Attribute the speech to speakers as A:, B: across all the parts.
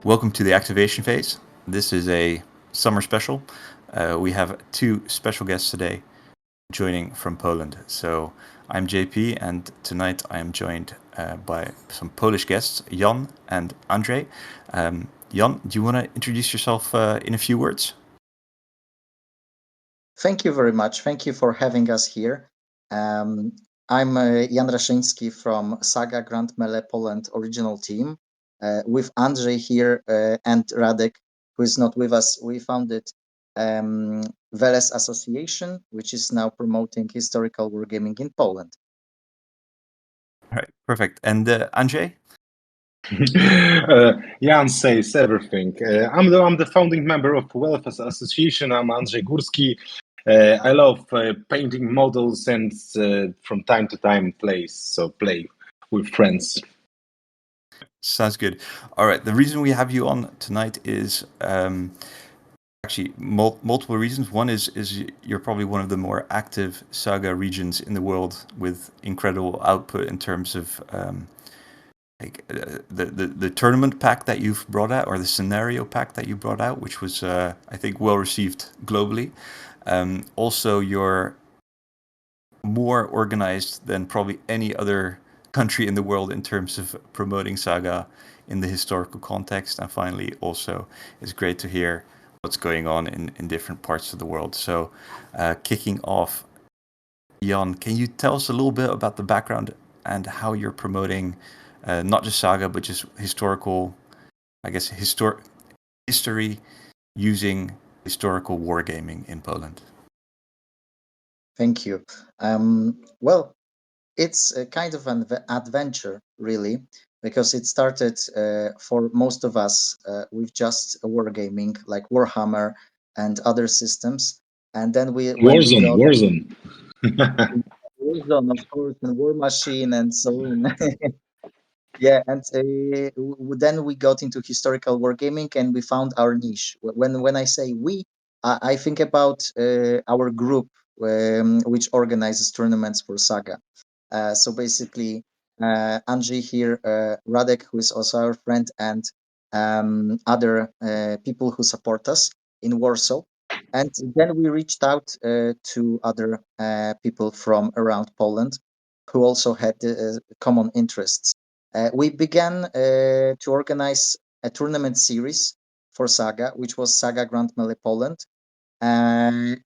A: Welcome to the activation phase. This is a summer special. We have two special guests today joining from Poland. So I'm JP, and tonight I am joined by some Polish guests, Jan and Andrzej. Jan, do you want to introduce yourself in a few words?
B: Thank you very much. Thank you for having us here. Um, I'm Jan Raszyński from Saga Grand Melee Poland original team. With Andrzej here and Radek, who is not with us, we founded Veles Association, which is now promoting historical wargaming in Poland.
A: All right, perfect. And Andrzej?
C: Jan says everything. I'm the founding member of Welfare Association. I'm Andrzej Górski. I love painting models and from time to time play with friends.
A: Sounds good. All right. The reason we have you on tonight is actually multiple reasons. One is you're probably one of the more active Saga regions in the world with incredible output in terms of the tournament pack that you've brought out, or the scenario pack that you brought out, which was I think well received globally. Also, you're more organized than probably any other country in the world in terms of promoting Saga in the historical context. And finally, also, it's great to hear what's going on in different parts of the world. So, kicking off, Jan, can you tell us a little bit about the background and how you're promoting not just Saga, but just historical, I guess, history using historical wargaming in Poland?
B: Thank you. Well, it's a kind of an adventure, really, because it started for most of us with just wargaming like Warhammer and other systems, and then when we got
C: Warzone.
B: Warzone, of course, and War Machine and so on. Yeah, and then we got into historical wargaming, and we found our niche. When I say we, I think about our group, which organizes tournaments for Saga. So basically, Andrzej here, Radek, who is also our friend, and other people who support us in Warsaw. And then we reached out to other people from around Poland who also had common interests. We began to organize a tournament series for Saga, which was Saga Grand Melee Poland. And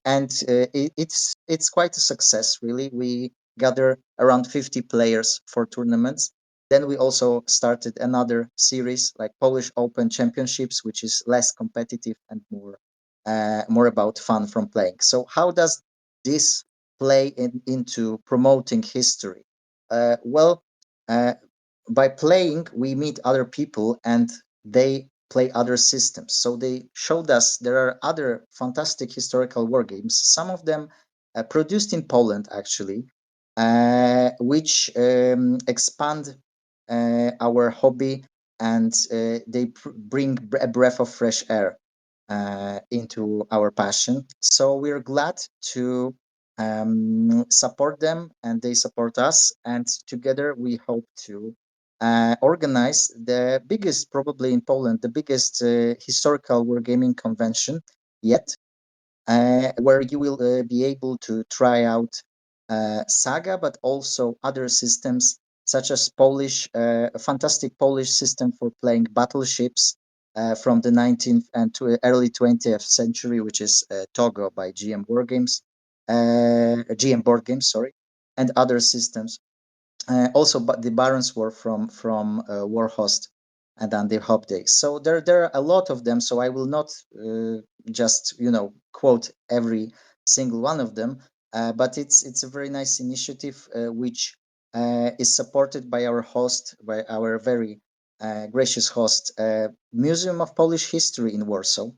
B: it's quite a success, really. We gather around 50 players for tournaments. Then we also started another series like Polish Open Championships, which is less competitive and more about fun from playing. So how does this play into promoting history? Well, by playing, we meet other people and they play other systems. So they showed us there are other fantastic historical war games, some of them produced in Poland, actually, which expand our hobby, and they bring a breath of fresh air into our passion. So we're glad to support them, and they support us. And together we hope to organize the biggest, probably in Poland, the biggest historical wargaming convention yet, where you will be able to try out Saga, but also other systems such as a fantastic Polish system for playing battleships from the 19th and to early 20th century, which is Togo by GM Board Games, sorry, and other systems. Also, but the Barons were from Warhost and then the Hop Days. So there are a lot of them. So I will not just quote every single one of them, but it's a very nice initiative which is supported by our host, by our very gracious host, Museum of Polish History in Warsaw.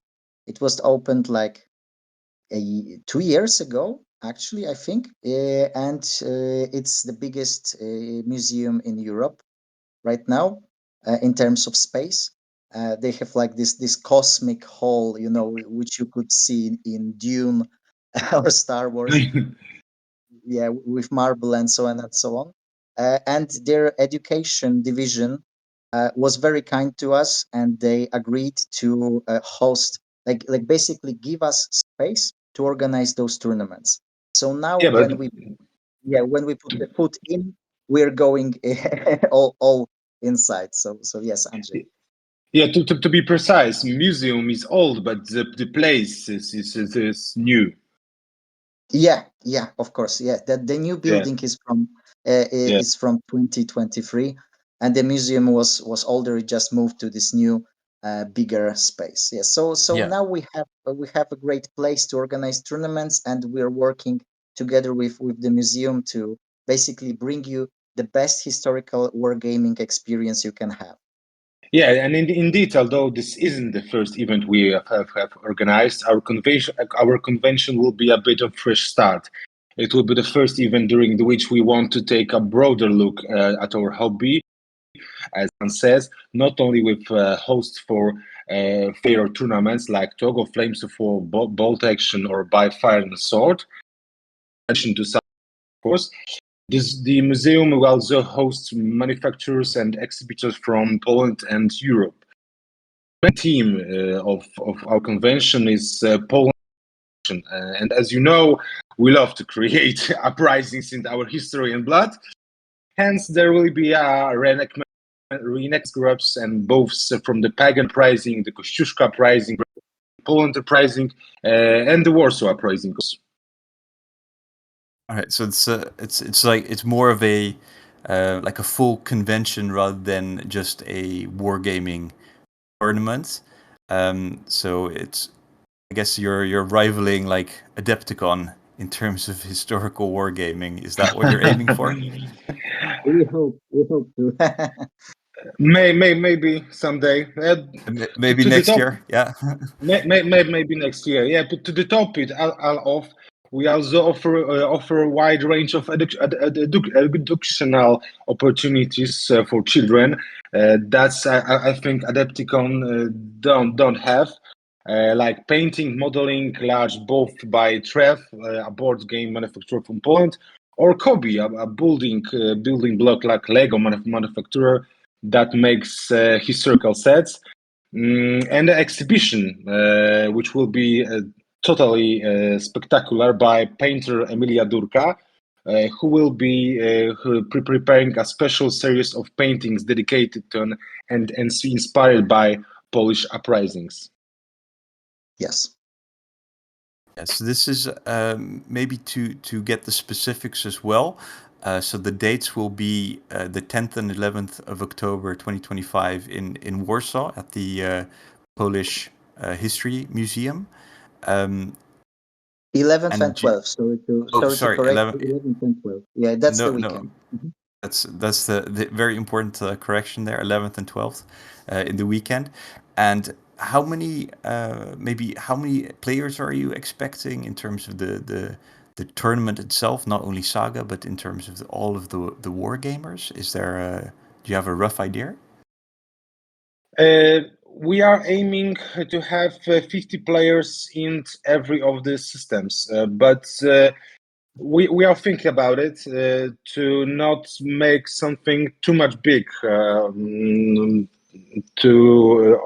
B: It was opened like 2 years ago, actually, I think, and it's the biggest museum in Europe right now in terms of space. They have like this cosmic hall, which you could see in Dune or Star Wars. Yeah, with marble and so on and so on. And their education division was very kind to us, and they agreed to host, like basically give us space to organize those tournaments. So now
C: Yeah, but
B: when we put the foot in, we're going all inside. So yes, Andrzej.
C: yeah, to be precise, museum is old, but the place is new.
B: Yeah, of course. Yeah, the new
C: Yeah,
B: building
C: yeah,
B: is from 2023, and the museum was older. It just moved to this new bigger space. Yeah. So
A: Yeah.
B: now we have a great place to organize tournaments, and we're working together with the museum to basically bring you the best historical wargaming experience you can have.
C: yeah. And indeed, although this isn't the first event we have organized, our convention will be a bit of fresh start. It will be the first event during which we want to take a broader look at our hobby, as Jan says, not only with hosts for fair tournaments like Tog of Flames of War, Bolt Action, or By Fire and Sword, in addition to some, of course. The museum will also host manufacturers and exhibitors from Poland and Europe. The main theme of our convention is Poland. And as you know, we love to create uprisings in our history and blood. Hence, there will be a reenact groups and both from the Pagan uprising, the Kościuszka uprising, Poland uprising, and the Warsaw uprising.
A: All right. So it's like it's more of a like a full convention rather than just a wargaming tournament. So it's, I guess you're rivaling like Adepticon in terms of historical wargaming. Is that what you're aiming for?
B: We hope to.
C: Maybe someday.
A: Maybe
C: To the
A: next
C: top,
A: year. Yeah.
C: maybe next year. Yeah, but to the topic, we also offer a wide range of educational opportunities for children. That's I think Adepticon don't have. Like painting, modeling, large both by Trev, a board game manufacturer from Poland, or Kobe, a building block like Lego manufacturer that makes historical sets. And the exhibition, which will be totally spectacular by painter Emilia Durka, who will be preparing a special series of paintings dedicated to and inspired by Polish uprisings.
B: Yes.
A: Yes, this is maybe to get the specifics as well. So the dates will be the 10th and 11th of October 2025 in Warsaw at the Polish History Museum. Um,
B: 11th
A: and
B: and 12th. Sorry to
A: sorry,
B: correct
A: 11.
B: you, 11th and 12th. Yeah, that's the
A: No.
B: weekend. Mhm.
A: That's the very important correction there. 11th and 12th in the weekend. And how many maybe how many players are you expecting in terms of the tournament itself? Not only Saga, but in terms of all of the war gamers. Is there do you have a rough idea?
C: We are aiming to have 50 players in every of the systems, but we are thinking about it to not make something too much big, to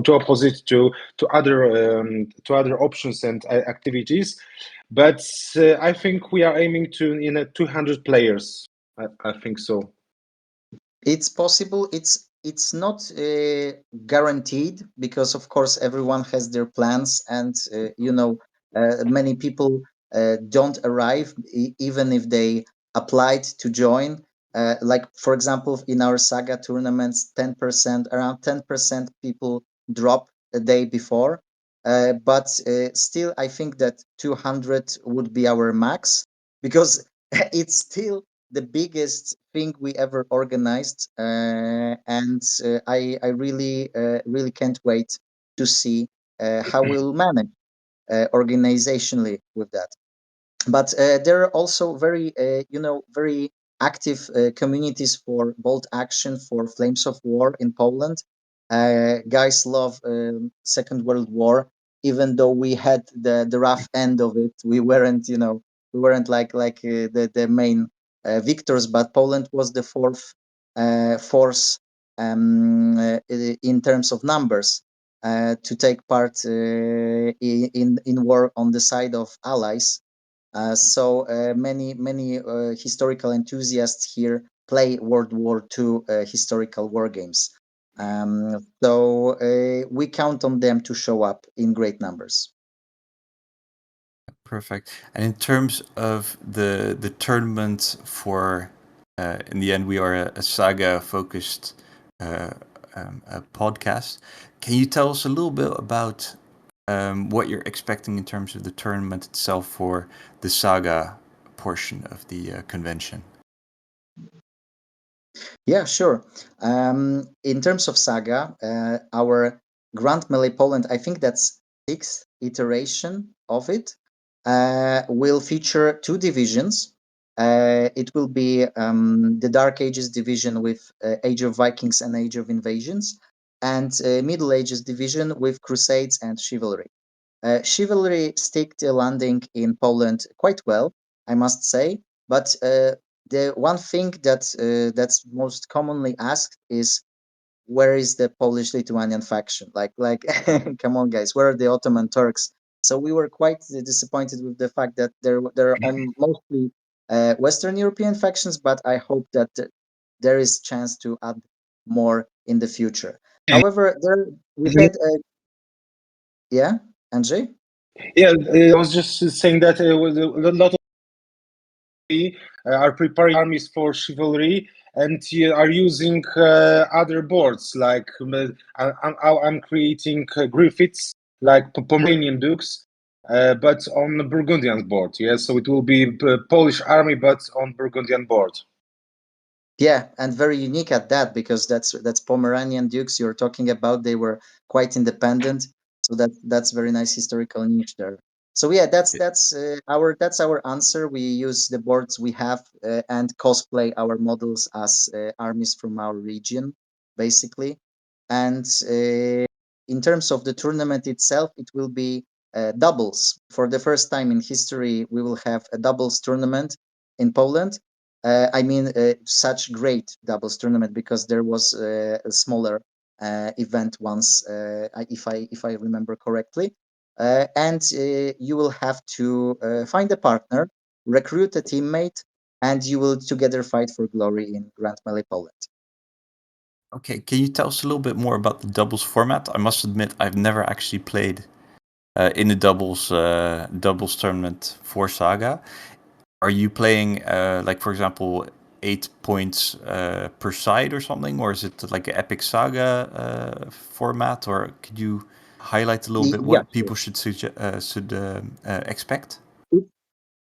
C: opposite to other options and activities. But I think we are aiming to in a 200 players. I think so.
B: It's possible. It's not guaranteed because, of course, everyone has their plans, and many people don't arrive even if they applied to join. Like for example, in our Saga tournaments, 10%, around 10% people drop a day before. But still, I think that 200 would be our max because it's still the biggest thing we ever organized, and I really can't wait to see how we'll manage organizationally with that. But there are also very active communities for Bolt Action, for Flames of War in Poland. Guys love Second World War, even though we had the rough end of it. We weren't like the main victors, but Poland was the fourth force in terms of numbers to take part in war on the side of allies. Many historical enthusiasts here play World War II historical war games. We count on them to show up in great numbers.
A: Perfect. And in terms of the tournament for, in the end, we are a Saga focused a podcast. Can you tell us a little bit about what you're expecting in terms of the tournament itself for the Saga portion of the convention?
B: Yeah, sure. In terms of Saga, our Grand Melee Poland, I think that's sixth iteration of it, will feature two divisions. It will be the Dark Ages division with Age of Vikings and Age of Invasions, and Middle Ages division with Crusades and Chivalry. Chivalry stick the landing in Poland quite well, I must say. But the one thing that's most commonly asked is, where is the Polish-Lithuanian faction? Like, come on, guys, where are the Ottoman Turks? So we were quite disappointed with the fact that there are mostly Western European factions, but I hope that there is chance to add more in the future. However, there we had yeah, Andrzej?
C: Yeah, I was just saying that with a lot of are preparing armies for chivalry and are using other boards like I'm creating Griffiths like Pomeranian Dukes, but on the Burgundian board. Yeah, so it will be Polish army, but on Burgundian board.
B: Yeah, and very unique at that, because that's Pomeranian dukes you're talking about. They were quite independent, so that's very nice historical niche there. So yeah, that's our answer. We use the boards we have and cosplay our models as armies from our region, basically. And in terms of the tournament itself, it will be doubles. For the first time in history, we will have a doubles tournament in Poland. I mean, such great doubles tournament, because there was a smaller event once, if I remember correctly. And you will have to find a partner, recruit a teammate, and you will together fight for glory in Grand Melee Poland.
A: Okay, can you tell us a little bit more about the doubles format? I must admit, I've never actually played in the doubles tournament for Saga. Are you playing like, for example, 8 points per side or something, or is it like an epic Saga format? Or could you highlight a little bit
B: Yeah,
A: what people should expect?
B: sure.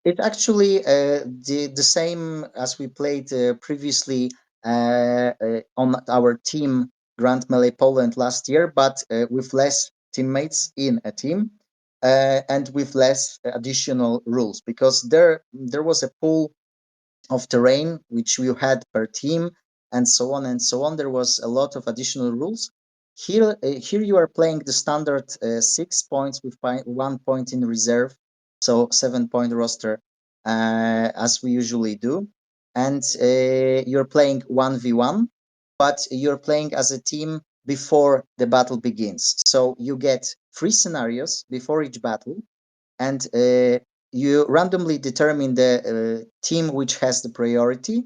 B: It's actually the same as we played previously on our team Grand Melee Poland last year, but with less teammates in a team and with less additional rules, because there was a pool of terrain which you had per team, and so on and so on. There was a lot of additional rules. Here you are playing the standard 6 points with 1 point in reserve, so 7 point roster, as we usually do. And you're playing 1v1, but you're playing as a team before the battle begins. So you get 3 scenarios before each battle, and you randomly determine the team which has the priority,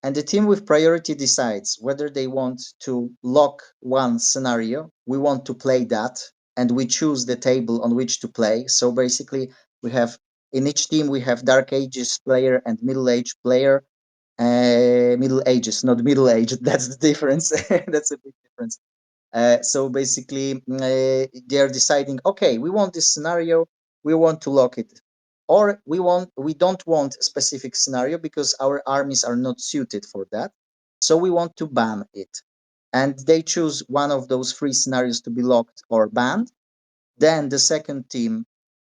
B: and the team with priority decides whether they want to lock one scenario. We want to play that, and we choose the table on which to play. So basically, we have in each team we have Dark Ages player and Middle Age player. Middle Ages, not middle age. That's the difference. That's a big difference. So basically, they're deciding, okay, we want this scenario, we want to lock it, or we don't want a specific scenario because our armies are not suited for that. So we want to ban it, and they choose one of those 3 scenarios to be locked or banned. Then the second team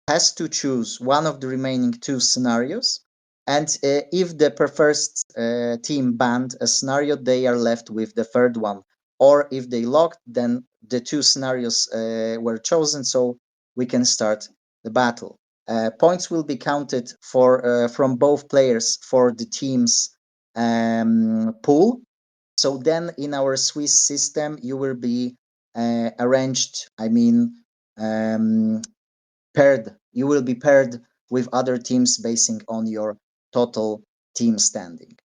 B: has to choose one of the remaining 2 scenarios. And if the first team banned a scenario, they are left with the third one. Or if they locked, then the 2 scenarios were chosen, so we can start the battle. Points will be counted for from both players for the team's pool. So then in our Swiss system, you will be arranged, I mean, paired. You will be paired with other teams basing on your total team standing.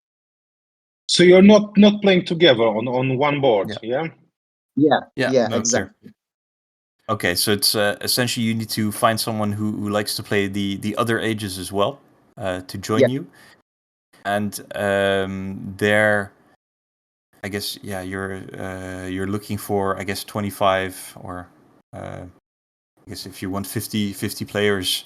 C: So you're not playing together on one board, yeah?
B: Yeah,
A: No, clear.
B: exactly.
A: Okay, so it's essentially you need to find someone who likes to play the other ages as well to join you, and there, I guess you're looking for, I guess, 25 or I guess if you want 50 players,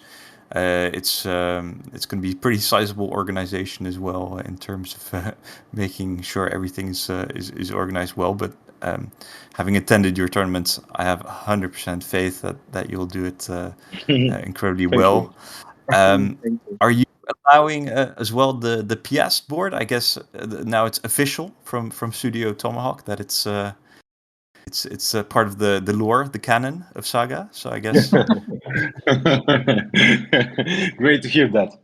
A: it's going to be pretty sizable organization as well in terms of making sure everything is organized well. But having attended your tournament, I have 100% faith that you'll do it incredibly well.
B: Thank you.
A: Are you allowing as well the PS board? I guess now it's official from Studio Tomahawk that it's part of the lore, the canon of Saga. So I guess
C: Great to hear that.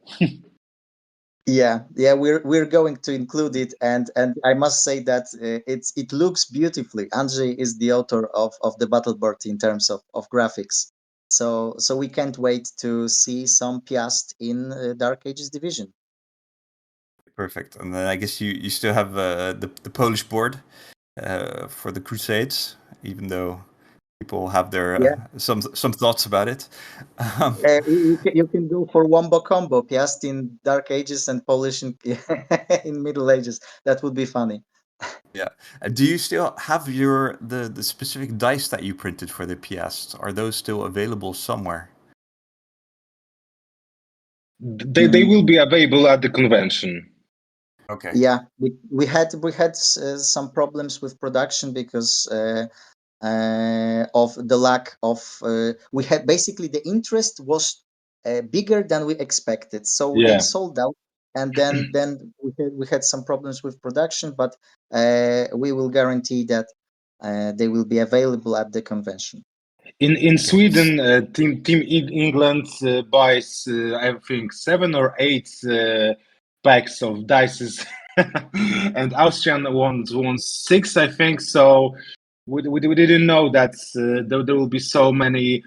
B: Yeah, we're going to include it, and I must say that it looks beautifully. Andrzej is the author of the battle board in terms of graphics, so we can't wait to see some Piast in Dark Ages division.
A: perfect. And then I guess you still have the Polish board for the Crusades, even though people have their
B: Yeah,
A: some thoughts about it.
B: you can go for wombo combo, Piast in Dark Ages and Polish in in Middle Ages. That would be funny.
A: Yeah. Do you still have the specific dice that you printed for the Piast? Are those still available somewhere?
C: They will be available at the convention.
A: Okay.
B: Yeah, we had some problems with production because of the lack of we had basically the interest was bigger than we expected, so they
C: Yeah.
B: sold out, and then we had some problems with production, but we will guarantee that they will be available at the convention.
C: In
A: Okay.
C: Sweden, Team England buys, I think, 7 or 8 packs of dices, and Austrian won 6, I think. So we didn't know that there will be so many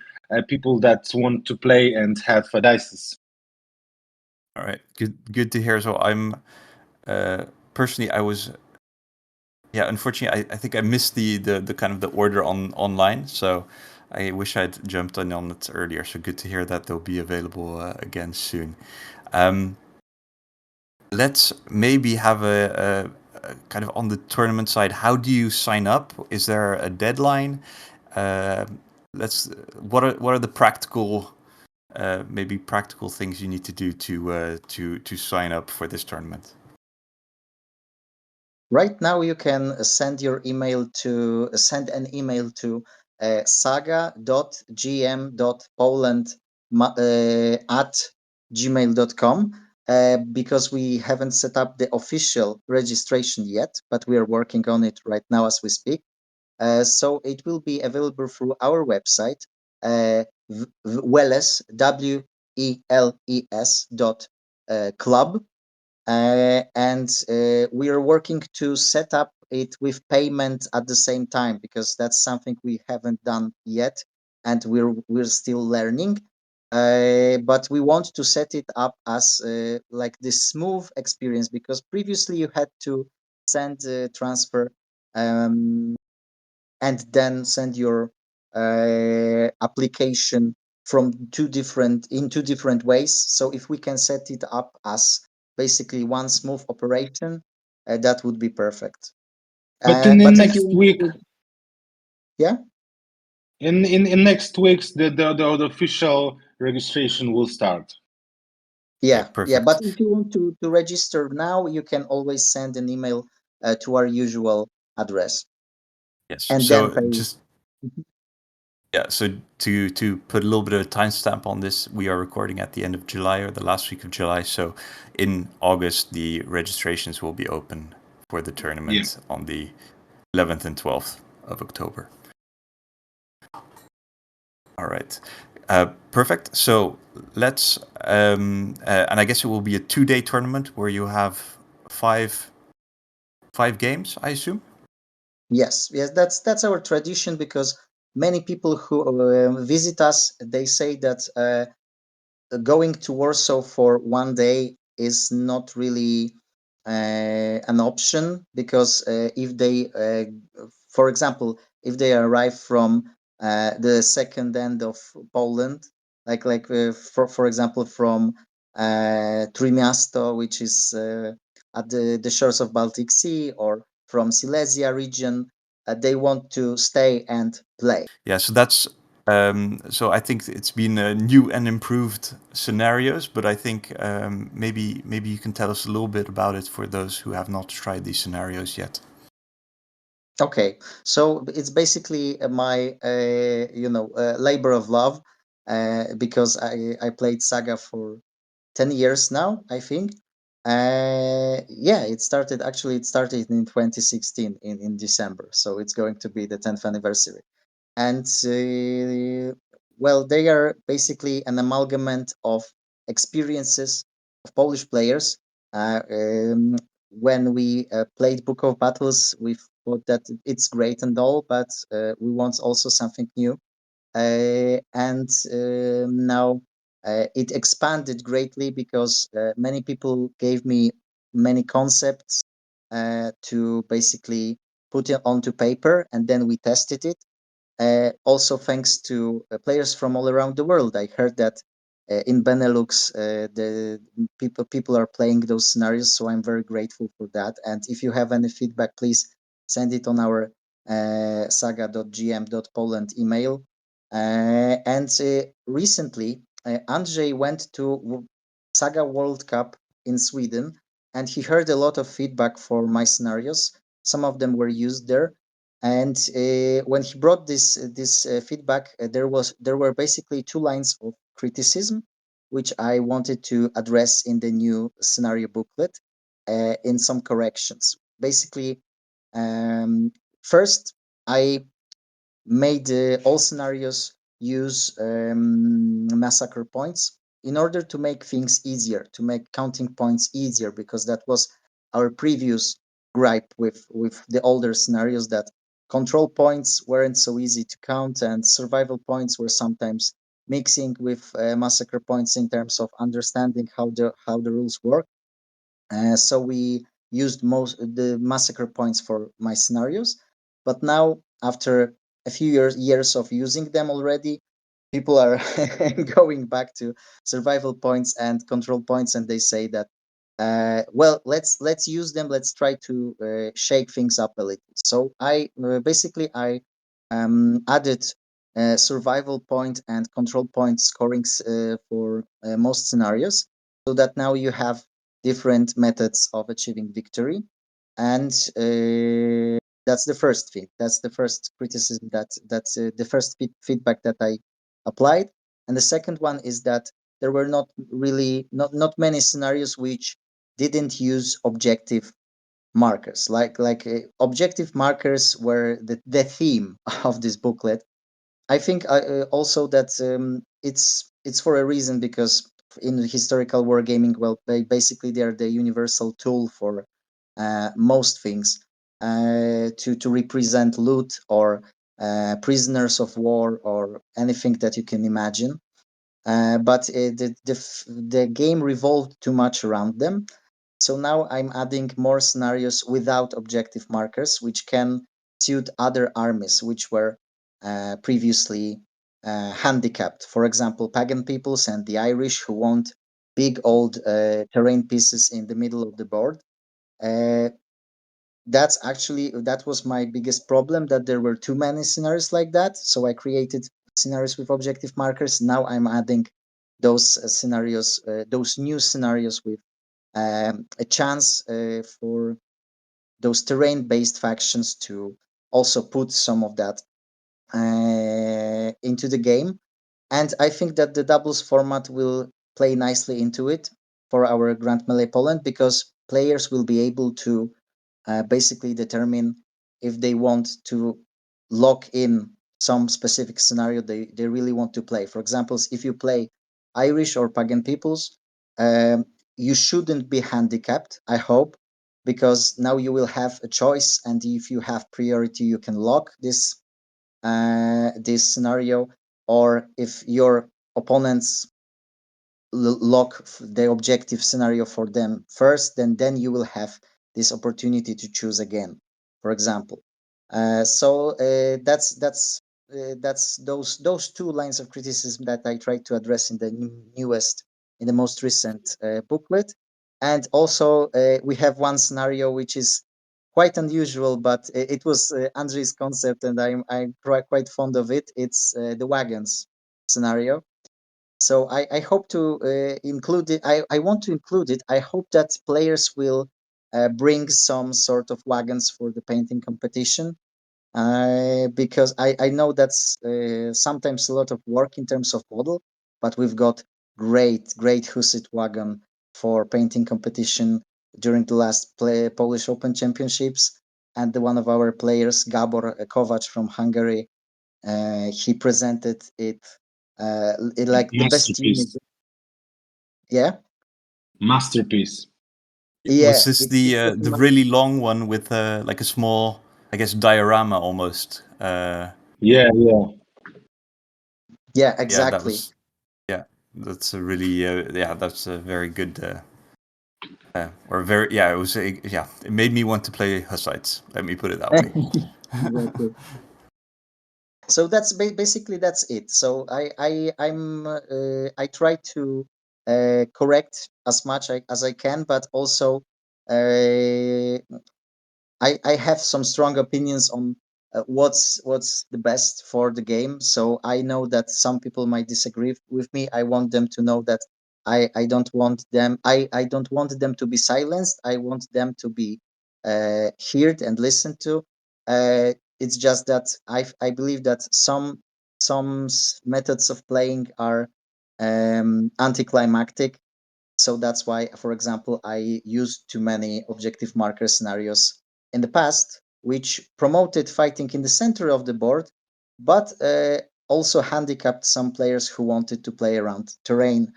C: people that want to play and have dices.
A: All right. Good to hear. So I'm personally, I was unfortunately, I think I missed the kind of the order online. So I wish I'd jumped on it earlier. So good to hear that they'll be available again soon. Let's maybe have a kind of on the tournament side. How do you sign up? Is there a deadline? What are the practical maybe practical things you need to do to sign up for this tournament?
B: Right now you can send an email to saga.gm.poland@gmail.com because we haven't set up the official registration yet, but we are working on it right now as we speak. So it will be available through our website, Welles, WELES club. And we are working to set up it with payment at the same time because that's something we haven't done yet, and we're still learning. But we want to set it up as like this smooth experience because previously you had to send transfer and then send your application from two different ways. So if we can set it up as basically one smooth operation, that would be perfect.
C: But in
B: But if
C: next
B: you
C: week,
B: yeah
C: in next weeks, the official registration will start.
A: Okay,
B: yeah
A: perfect.
B: but if you want to register now, you can always send an email to our usual address
A: Yes.
B: and
A: So
B: then pay.
A: just so to put a little bit of a timestamp on this, we are recording at the end of July or the last week of July. So in August, the registrations will be open for the tournament on the 11th and 12th of October. All right. Perfect. So let's, and I guess it will be a 2-day tournament where you have 5 5 games, I assume.
B: Yes, yes, that's our tradition because many people who visit us, they say that going to Warsaw for one day is not really an option because if they, for example, if they arrive from the second end of Poland, for example from Trójmiasto, which is at the shores of Baltic Sea, or from Silesia region, they want to stay and play.
A: Yeah, so that's so I think it's been new and improved scenarios, but I think maybe you can tell us a little bit about it for those who have not tried these scenarios yet.
B: Okay, so it's basically my labor of love because I played Saga for 10 years now, I think. Yeah, it started in 2016 in December, so it's going to be the 10th anniversary. And well, they are basically an amalgamate of experiences of Polish players. When we played Book of Battles, we thought that it's great and all, but we want also something new. And now it expanded greatly because many people gave me many concepts to basically put it onto paper, and then we tested it, also thanks to players from all around the world. I heard that in Benelux, the people are playing those scenarios, so I'm very grateful for that. And if you have any feedback, please send it on our saga.gm.poland email. And recently, Andrzej went to Saga World Cup in Sweden, and he heard a lot of feedback for my scenarios. Some of them were used there, and when he brought this feedback, there were basically two lines of criticism, which I wanted to address in the new scenario booklet, in some corrections. Basically, first, I made all scenarios use massacre points in order to make things easier, to make counting points easier, because that was our previous gripe with the older scenarios, that control points weren't so easy to count, and survival points were sometimes mixing with massacre points in terms of understanding how the rules work. So we used most the massacre points for my scenarios. But now, after a few years of using them already, people are going back to survival points and control points, and they say that, well, let's use them. Let's try to shake things up a little. So I basically I added survival point and control point scorings for most scenarios, so that now you have different methods of achieving victory. And that's the first thing. That's the first criticism, that's the first feedback that I applied. And the second one is that there were not many scenarios which didn't use objective markers. Objective markers were the theme of this booklet. I think also that it's for a reason, because in historical wargaming, well, basically they are the universal tool for most things, to represent loot, or prisoners of war, or anything that you can imagine. But the game revolved too much around them. So now I'm adding more scenarios without objective markers, which can suit other armies which were previously handicapped. For example, pagan peoples and the Irish, who want big old terrain pieces in the middle of the board. Uh, that was my biggest problem, that there were too many scenarios like that. So I created scenarios with objective markers. Now I'm adding those new scenarios with a chance for those terrain-based factions to also put some of that into the game. And I think that the doubles format will play nicely into it for our Grand Melee Poland, because players will be able to basically determine if they want to lock in some specific scenario they really want to play. For example, if you play Irish or pagan peoples, you shouldn't be handicapped, I hope, because now you will have a choice, and if you have priority, you can lock this scenario, or if your opponents lock the objective scenario for them first, then you will have this opportunity to choose again, for example. That's those two lines of criticism that I tried to address in the in the most recent booklet. And also we have one scenario which is quite unusual, but it was Andrzej's concept, and I'm quite fond of it. It's the wagons scenario. So I hope to include it. I want to include it. I hope that players will bring some sort of wagons for the painting competition, because I know that's sometimes a lot of work in terms of model, but we've got great Husit wagon for painting competition during the last Polish Open Championships, and one of our players, Gabor Kovac from Hungary, he presented it, like the best unit.
C: Masterpiece.
B: Yeah,
C: Masterpiece.
B: yeah.
A: Was this
B: It's
A: the really long one with like a small, I guess, diorama almost?
C: Yeah, yeah.
B: yeah,
A: Yeah, that
B: exactly.
A: was yeah. That's a really yeah. That's a very good or very yeah. It was yeah. It made me want to play Hussites. Let me put it that way.
B: Exactly. So that's basically that's it. So I try to correct as much as I can, but also uh, I have some strong opinions on what's the best for the game. So I know that some people might disagree with me. I want them to know that I don't want them I don't want them to be silenced. I want them to be heard and listened to. It's just that I believe that some methods of playing are anticlimactic. So that's why, for example, I used too many objective marker scenarios in the past, which promoted fighting in the center of the board, but also handicapped some players who wanted to play around terrain.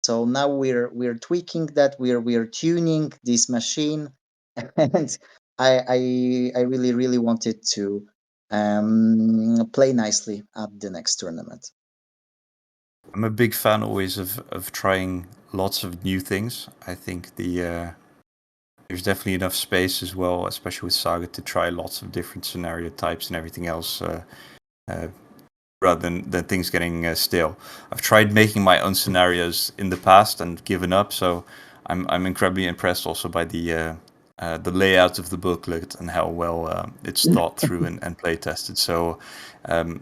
B: So now we're tweaking that, we're tuning this machine, and I really wanted to play nicely at the next tournament.
A: I'm a big fan always of trying lots of new things. I think there's definitely enough space as well, especially with Saga, to try lots of different scenario types and everything else, uh, rather than things getting stale. I've tried making my own scenarios in the past and given up, so I'm incredibly impressed also by the layout of the booklet and how well it's thought through and play tested. So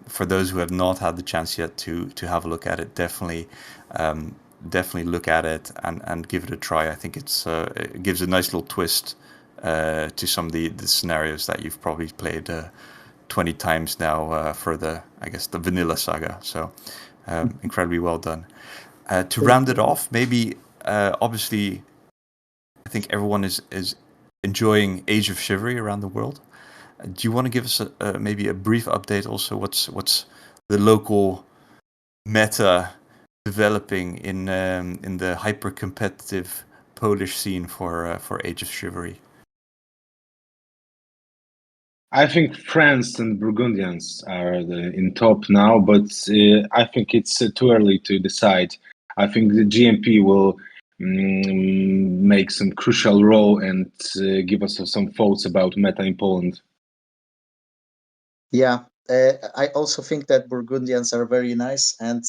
A: for those who have not had the chance yet to have a look at it, definitely look at it and give it a try. I think it gives a nice little twist to some of the scenarios that you've probably played 20 times now for I guess the vanilla Saga. So incredibly well done. To
B: Thank
A: round it
B: you.
A: off, maybe obviously I think everyone is enjoying Age of Chivalry around the world. Do you want to give us maybe a brief update also? What's the local meta developing in the hyper competitive Polish scene for Age of Chivalry?
C: I think France and Burgundians are in top now, but I think it's too early to decide. I think the GMP will make some crucial role and give us some thoughts about meta in Poland.
B: Yeah, I also think that Burgundians are very nice, and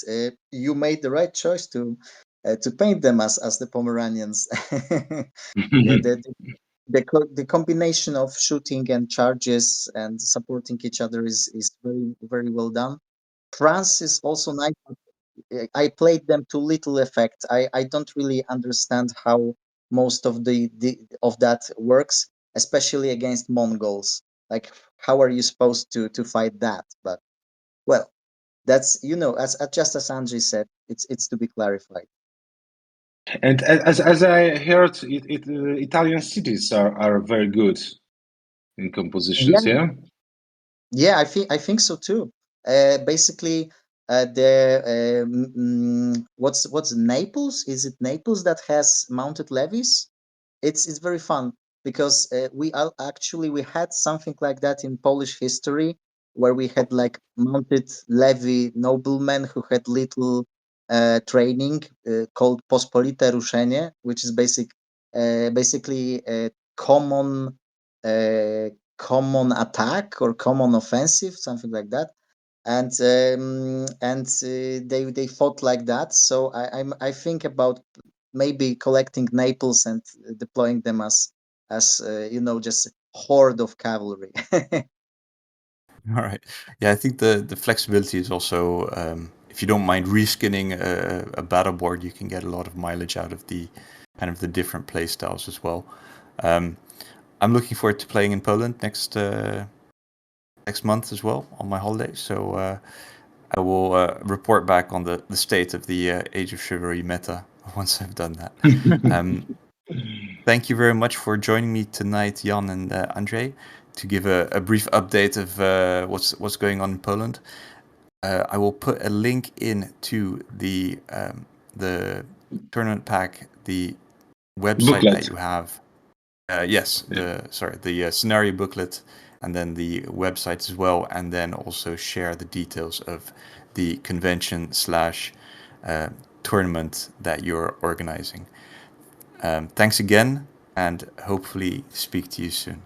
B: you made the right choice to paint them as the Pomeranians. Yeah, the combination of shooting and charges and supporting each other is very well done. France is also nice. I played them to little effect. I don't really understand how most of the of that works, especially against Mongols. Like, how are you supposed to fight that? But well, that's, as just as Andrzej said, it's to be clarified.
C: And as I heard, Italian cities are very good in compositions.
B: Yeah,
C: Yeah.
B: yeah, I think so too. Basically, the what's Naples? Is it Naples that has mounted levies? It's very fun. because we had something like that in Polish history, where we had like mounted levy noblemen who had little training called pospolite ruszenie, which is basically a uh, common attack or common offensive, something like that. They fought like that. So I think about maybe collecting Naples and deploying them as just horde of cavalry.
A: All right. Yeah, I think the flexibility is also, if you don't mind reskinning a battle board, you can get a lot of mileage out of the kind of the different play styles as well. I'm looking forward to playing in Poland next month as well on my holiday. So I will report back on the state of the Age of Chivalry meta once I've done that. Thank you very much for joining me tonight, Jan and Andrzej, to give a brief update of what's going on in Poland. I will put a link in to the tournament pack, the website
C: Booklet.
A: that you have. Yes, the scenario booklet, and then the website as well, and then also share the details of the convention / tournament that you're organizing. Thanks again, and hopefully speak to you soon.